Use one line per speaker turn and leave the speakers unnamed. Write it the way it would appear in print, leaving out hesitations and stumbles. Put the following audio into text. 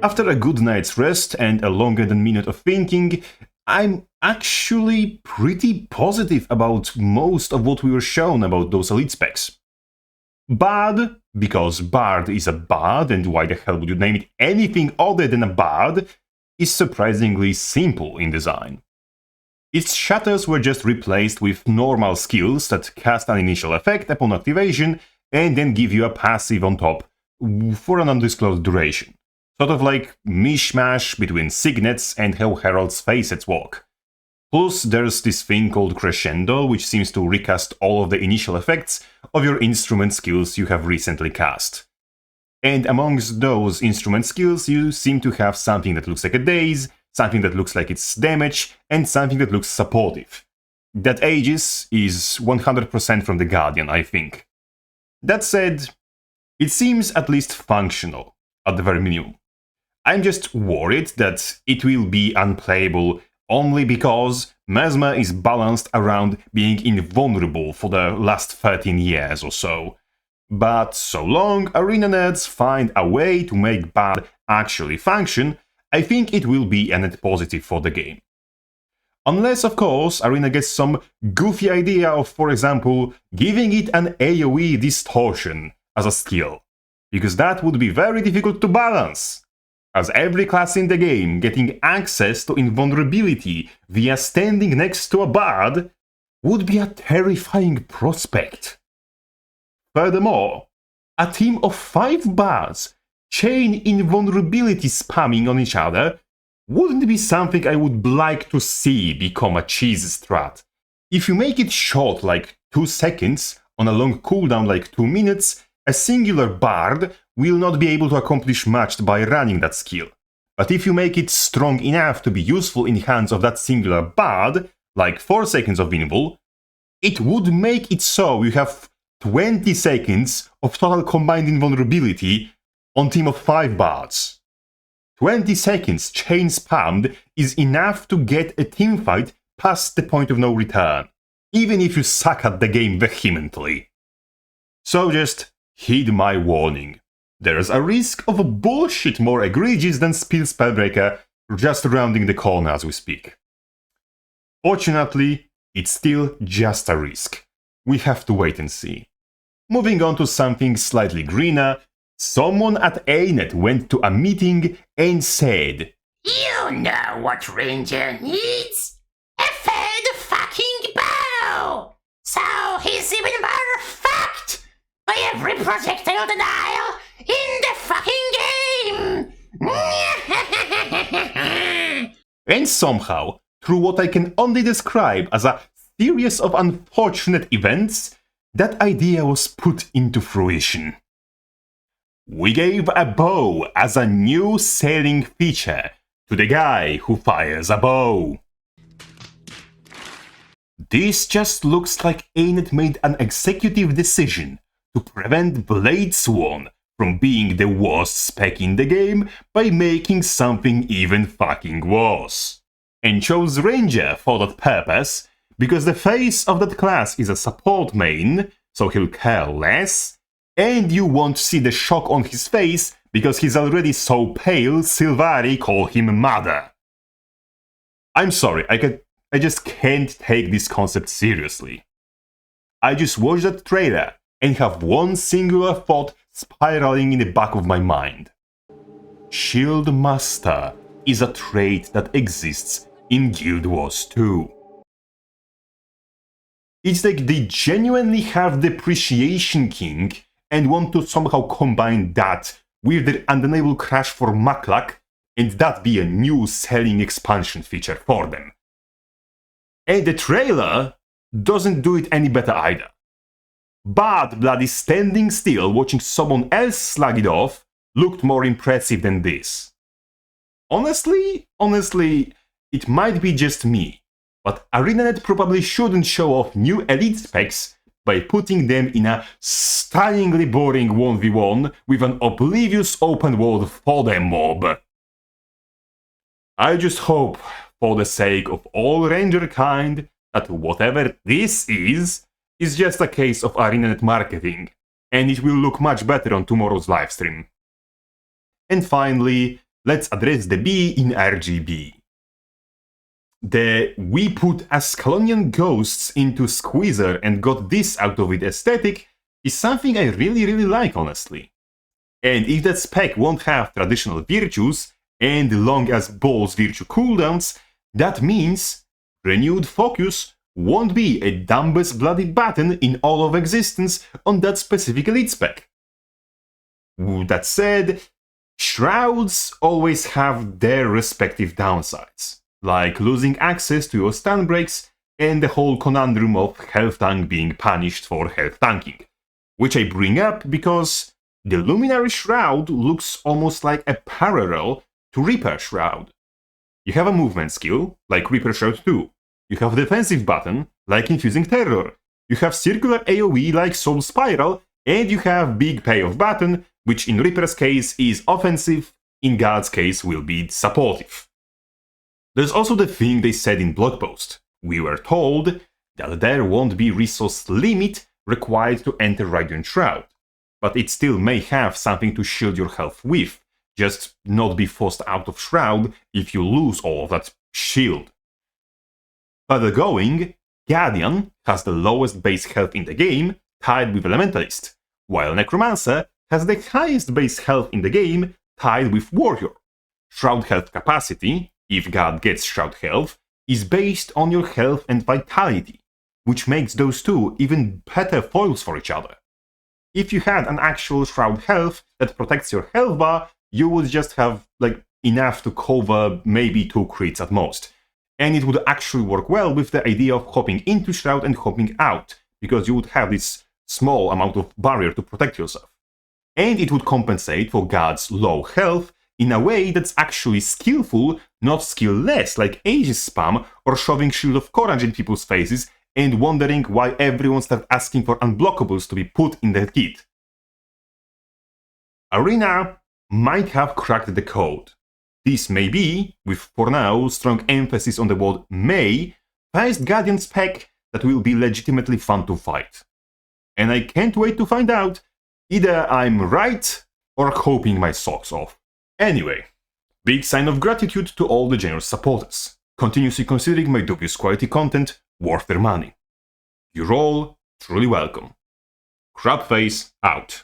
After a good night's rest and a longer than minute of thinking, I'm actually pretty positive about most of what we were shown about those elite specs. Bard, because Bard is a bard, and why the hell would you name it anything other than a bard, is surprisingly simple in design. Its shatters were just replaced with normal skills that cast an initial effect upon activation and then give you a passive on top for an undisclosed duration. Sort of like mishmash between signets and how heralds' facets walk. Plus, there's this thing called Crescendo, which seems to recast all of the initial effects of your instrument skills you have recently cast. And amongst those instrument skills, you seem to have something that looks like a daze, something that looks like it's damage, and something that looks supportive. That Aegis is 100% from the Guardian, I think. That said, it seems at least functional, at the very minimum. I'm just worried that it will be unplayable only because Mesmer is balanced around being invulnerable for the last 13 years or so. But so long arena nerds find a way to make Bard actually function, I think it will be a net positive for the game. Unless, of course, Arena gets some goofy idea of, for example, giving it an AoE distortion as a skill, because that would be very difficult to balance, as every class in the game getting access to invulnerability via standing next to a bard would be a terrifying prospect. Furthermore, a team of 5 bards chain invulnerability spamming on each other wouldn't be something I would like to see become a cheese strat. If you make it short like 2 seconds on a long cooldown like 2 minutes, a singular bard will not be able to accomplish much by running that skill. But if you make it strong enough to be useful in hands of that singular bard, like 4 seconds of invul, it would make it so you have 20 seconds of total combined invulnerability on team of 5 bards. 20 seconds chain spammed is enough to get a teamfight past the point of no return, even if you suck at the game vehemently. So just heed my warning. There's a risk of a bullshit more egregious than Spill Spellbreaker just rounding the corner as we speak. Fortunately, it's still just a risk. We have to wait and see. Moving on to something slightly greener, someone at ANET went to a meeting and said,
"You know what Ranger needs? A third fucking bow! So he's even more fucked by every projectile denial in the fucking game!"
And somehow, through what I can only describe as a series of unfortunate events, that idea was put into fruition. We gave a bow as a new sailing feature to the guy who fires a bow. This just looks like ANET made an executive decision to prevent Blade Sworn from being the worst spec in the game by making something even fucking worse. And chose Ranger for that purpose because the face of that class is a support main, so he'll care less, and you won't see the shock on his face because he's already so pale Sylvari call him mother. I'm sorry, I just can't take this concept seriously. I just watched that trailer and have one singular thought spiraling in the back of my mind. Shield Master is a trait that exists in Guild Wars 2. It's like they genuinely have Depreciation King and want to somehow combine that with their undeniable crush for Maklak, and that be a new selling expansion feature for them. And the trailer doesn't do it any better either. Bad Bloody standing still watching someone else slug it off looked more impressive than this. Honestly, it might be just me, but ArenaNet probably shouldn't show off new Elite Specks by putting them in a stunningly boring 1v1 with an oblivious open world fodder mob. I just hope, for the sake of all Ranger kind, that whatever this is just a case of ArenaNet marketing, and it will look much better on tomorrow's livestream. And finally, let's address the B in RGB. The "we put Ascalonian ghosts into Squeezer and got this out of it" aesthetic is something I really like, honestly. And if that spec won't have traditional virtues and long as balls virtue cooldowns, that means renewed focus won't be a dumbest bloody button in all of existence on that specific elite spec. That said, shrouds always have their respective downsides, like losing access to your stun breaks and the whole conundrum of health tank being punished for health tanking, which I bring up because the Luminary Shroud looks almost like a parallel to Reaper Shroud. You have a movement skill, like Reaper Shroud 2. You have a defensive button, like Infusing Terror. You have circular AoE, like Soul Spiral, and you have big payoff button, which in Reaper's case is offensive, in God's case will be supportive. There's also the thing they said in blog post. We were told that there won't be resource limit required to enter Radiant Shroud, but it still may have something to shield your health with, just not be forced out of Shroud if you lose all of that shield. Further going, Guardian has the lowest base health in the game, tied with Elementalist, while Necromancer has the highest base health in the game, tied with Warrior. Shroud health capacity, if God gets Shroud health, is based on your health and vitality, which makes those two even better foils for each other. If you had an actual Shroud health that protects your health bar, you would just have enough to cover maybe 2 crits at most. And it would actually work well with the idea of hopping into Shroud and hopping out, because you would have this small amount of barrier to protect yourself. And it would compensate for God's low health in a way that's actually skillful, not skill-less, like Aegis spam or shoving Shield of Courage in people's faces and wondering why everyone started asking for unblockables to be put in the kit. Arena might have cracked the code. This may be, with for now strong emphasis on the word may, first Guardian spec that will be legitimately fun to fight. And I can't wait to find out. Either I'm right or hoping my socks off. Anyway, big sign of gratitude to all the generous supporters, continuously considering my dubious quality content worth their money. You're all truly welcome. Crabface out.